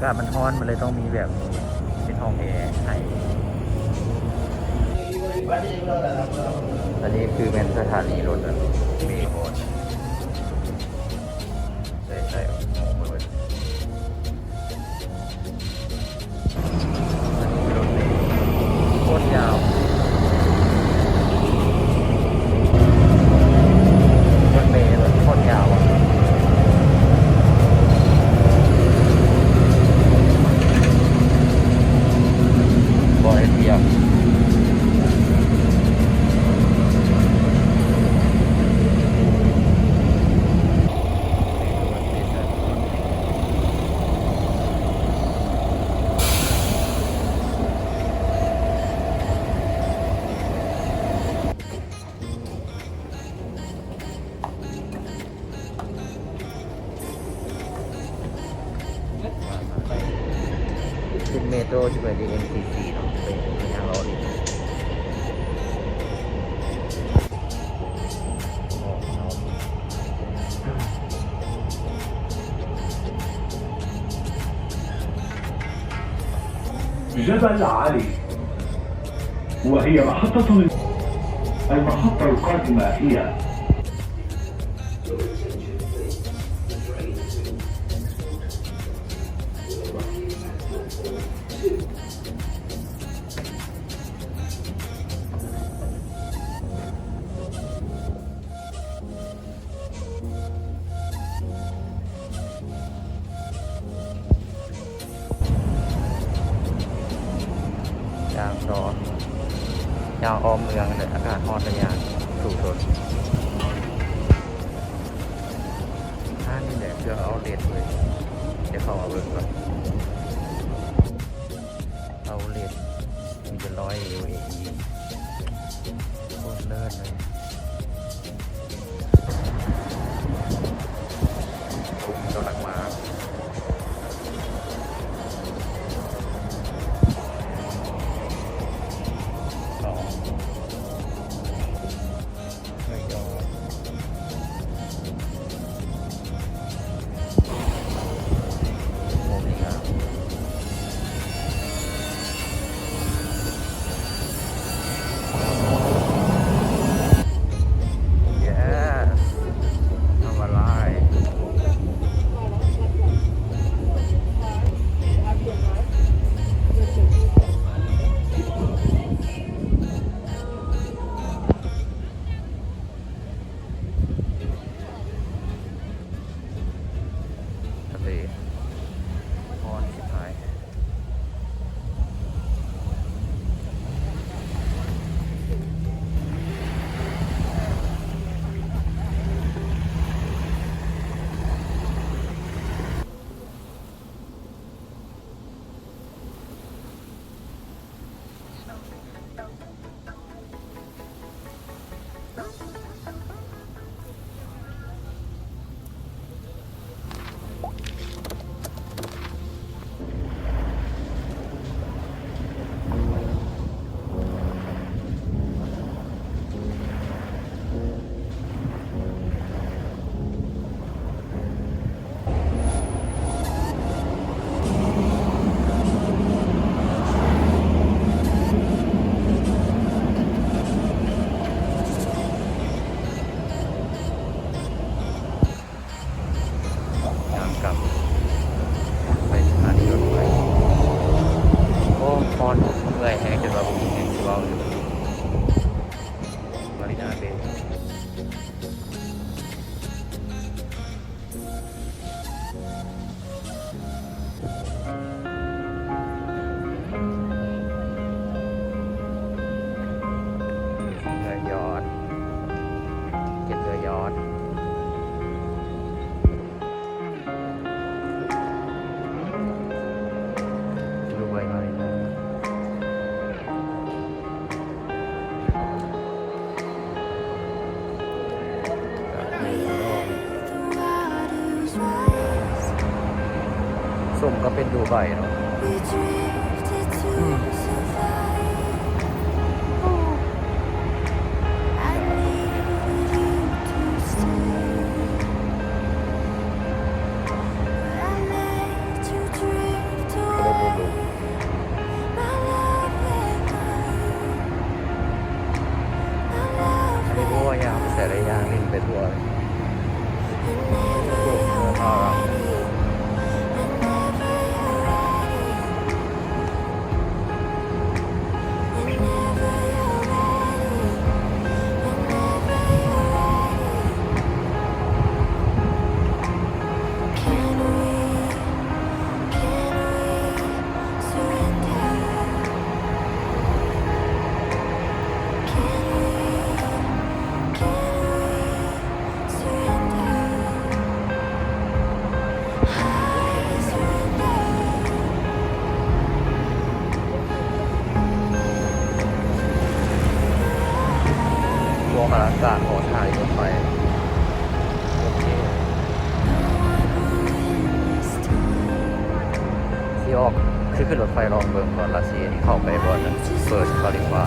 ากาศมันร้อนมันเลยต้องมีแบบนี้เป็นห้องแอร์ให้อันนี้คือเป็นสถานีรถอะเมโครใช่โอ้โหเลยอันนี้รถเมล์โคตรยาวรถเมล์รถโคตรยาวอ่ะบอยเทียบขึ้นเมโทรจะไปที่ MCC เนาะไปทางรอดิโอ้เนาะ جبل علي وهي محطة المحطة القادمة هيยางร้อนยางออมเมืองเลยอากาศร้อนระยะสูงสุดท่านี่แหละเครื่องเอาเลดเลยเดี๋ยวเขาเอาเบิร์ก่อนเอาเลดมีเป็น100 UAE โคตรเลิศเลยคุ้มกำลังมาส้มก็เป็นดูไบเนาะ แต่ละอย่างลิ่นไปทั่วเลยวงอลังการของทางรถไฟโอเคที่ออกคือขึ้นรถไฟลองเบิ่งก่อนละสินี่เข้าไปบนเฟิร์สคาลิฟา